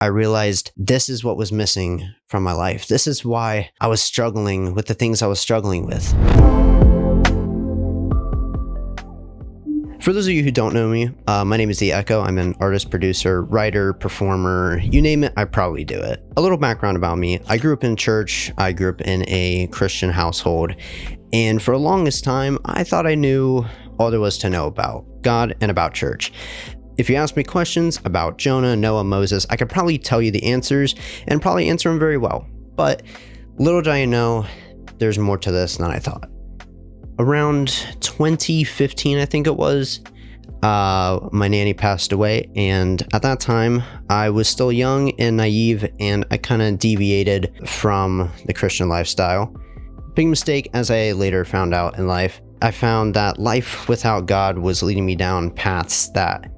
I realized this is what was missing from my life. This is why I was struggling with the things I was struggling with. For those of you who don't know me, my name is The Echo. I'm an artist, producer, writer, performer, you name it, I probably do it. A little background about me. I grew up in church. I grew up in a Christian household. And for the longest time, I thought I knew all there was to know about God and about church. If you ask me questions about Jonah, Noah, Moses, I could probably tell you the answers and probably answer them very well. But little did I know, there's more to this than I thought. Around 2015, I think it was, my nanny passed away. And at that time, I was still young and naive, and I kind of deviated from the Christian lifestyle. Big mistake, as I later found out in life. I found that life without God was leading me down paths that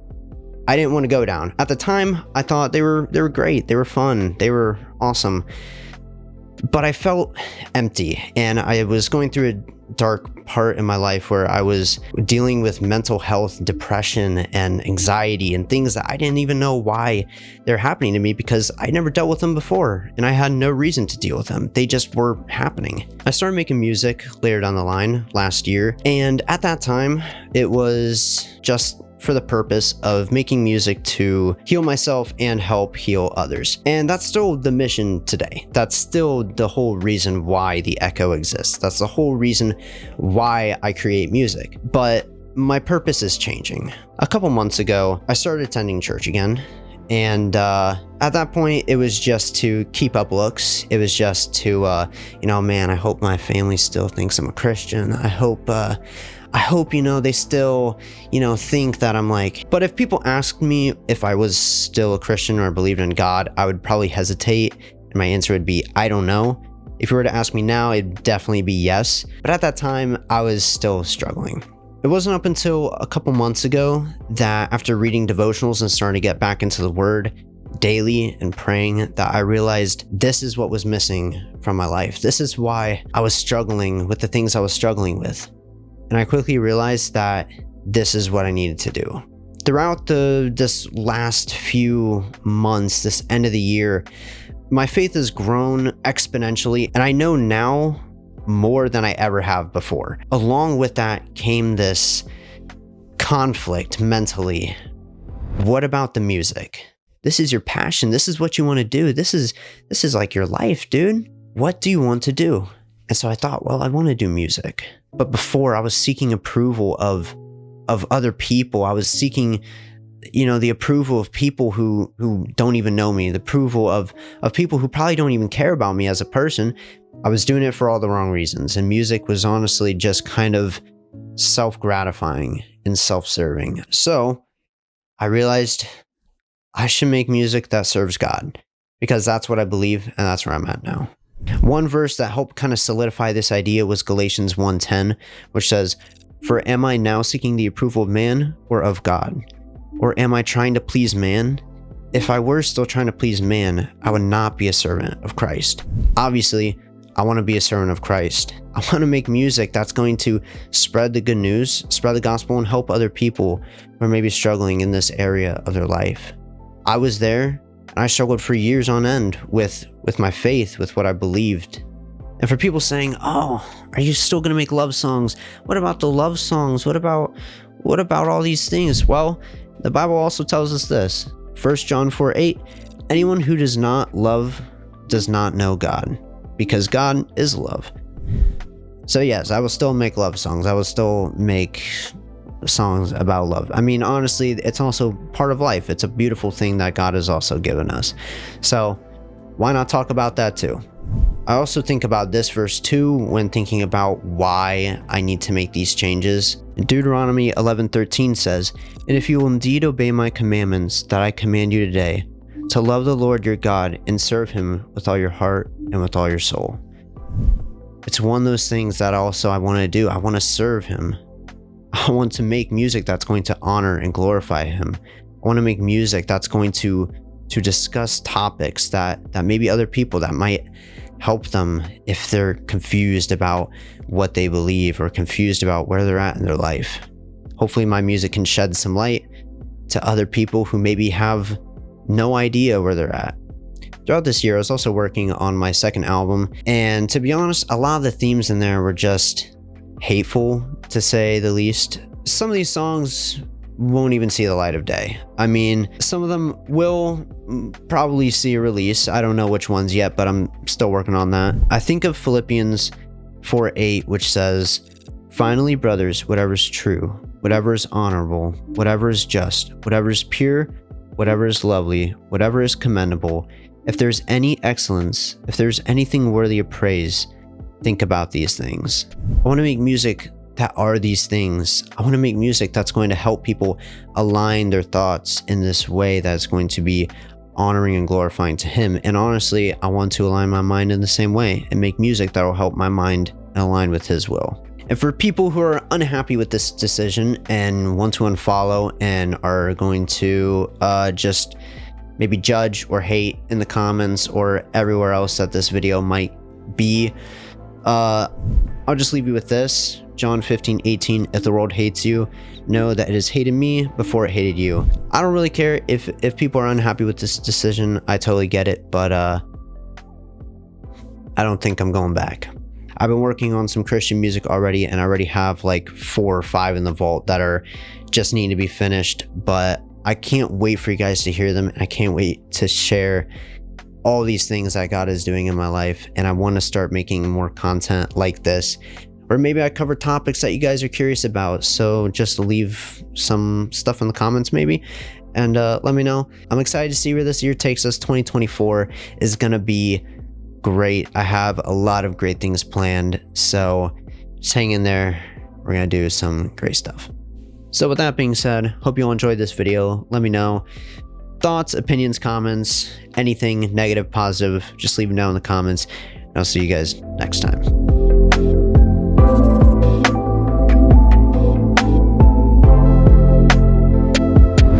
I didn't want to go down. At the time, I thought they were great, they were fun, they were awesome. But I felt empty, and I was going through a dark part in my life where I was dealing with mental health, depression, and anxiety, and things that I didn't even know why they're happening to me because I never dealt with them before, and I had no reason to deal with them. They just were happening. I started making music later down the line last year, and at that time, it was just for the purpose of making music to heal myself and help heal others. And that's still the mission today. That's still the whole reason why The Echo exists. That's the whole reason why I create music. But my purpose is changing. A couple months ago, I started attending church again. And at that point, it was just to keep up looks. It was just to, man, I hope my family still thinks I'm a Christian. I hope, they still, think that I'm like. But if people asked me if I was still a Christian or believed in God, I would probably hesitate. And my answer would be, I don't know. If you were to ask me now, it'd definitely be yes. But at that time, I was still struggling. It wasn't up until a couple months ago that after reading devotionals and starting to get back into the Word daily and praying that I realized this is what was missing from my life. This is why I was struggling with the things I was struggling with. And I quickly realized that this is what I needed to do. Throughout this last few months, this end of the year, my faith has grown exponentially, and I know now more than I ever have before. Along with that came this conflict mentally. What about the music? This is your passion. This is what you want to do. This is like your life, dude. What do you want to do? And so I thought, well, I want to do music. But before, I was seeking approval of other people. I was seeking, the approval of people who don't even know me, the approval of people who probably don't even care about me as a person. I was doing it for all the wrong reasons. And music was honestly just kind of self-gratifying and self-serving. So I realized I should make music that serves God, because that's what I believe, and that's where I'm at now. One verse that helped kind of solidify this idea was Galatians 1:10, which says, "For am I now seeking the approval of man or of God? Or am I trying to please man? If I were still trying to please man, I would not be a servant of Christ." Obviously, I want to be a servant of Christ. I want to make music that's going to spread the good news, spread the gospel, and help other people who are maybe struggling in this area of their life. I was there, and I struggled for years on end with my faith, with what I believed. And for people saying, "Oh, are you still going to make love songs? What about the love songs? What about all these things?" Well, the Bible also tells us this. 1 John 4:8, "Anyone who does not love does not know God, because God is love." So yes, I will still make love songs. I will still make songs about love. I mean, honestly, it's also part of life. It's a beautiful thing that God has also given us. So why not talk about that too? I also think about this verse too when thinking about why I need to make these changes. Deuteronomy 11:13 says, "And if you will indeed obey my commandments that I command you today, to love the Lord your God and serve him with all your heart and with all your soul." It's one of those things that also I want to do. I want to serve him. I want to make music that's going to honor and glorify him. I want to make music that's going to discuss topics that maybe other people that might help them if they're confused about what they believe or confused about where they're at in their life. Hopefully my music can shed some light to other people who maybe have no idea where they're at. Throughout this year, I was also working on my second album, and to be honest, a lot of the themes in there were just hateful, to say the least. Some of these songs won't even see the light of day. I mean, some of them will probably see a release. I don't know which ones yet, but I'm still working on that. I think of Philippians 4:8, which says, "Finally, brothers, whatever is true, whatever is honorable, whatever is just, whatever is pure, whatever is lovely, whatever is commendable, if there's any excellence, if there's anything worthy of praise, think about these things." I want to make music that are these things. I want to make music that's going to help people align their thoughts in this way that's going to be honoring and glorifying to Him. And honestly, I want to align my mind in the same way and make music that will help my mind align with His will. And for people who are unhappy with this decision and want to unfollow and are going to just maybe judge or hate in the comments or everywhere else that this video might be, I'll just leave you with this. John 15:18, if the world hates you, know that it has hated me before it hated you. I don't really care if people are unhappy with this decision. I totally get it, but I don't think I'm going back. I've been working on some Christian music already, and I already have like 4 or 5 in the vault that are just need to be finished, but I can't wait for you guys to hear them, and I can't wait to share all these things that God is doing in my life. And I want to start making more content like this, or maybe I cover topics that you guys are curious about. So just leave some stuff in the comments maybe, and let me know. I'm excited to see where this year takes us. 2024 is gonna be great. I have a lot of great things planned, so just hang in there. We're gonna do some great stuff. So with that being said, hope you all enjoyed this video. Let me know thoughts, opinions, comments, anything negative, positive, just leave them down in the comments. And I'll see you guys next time.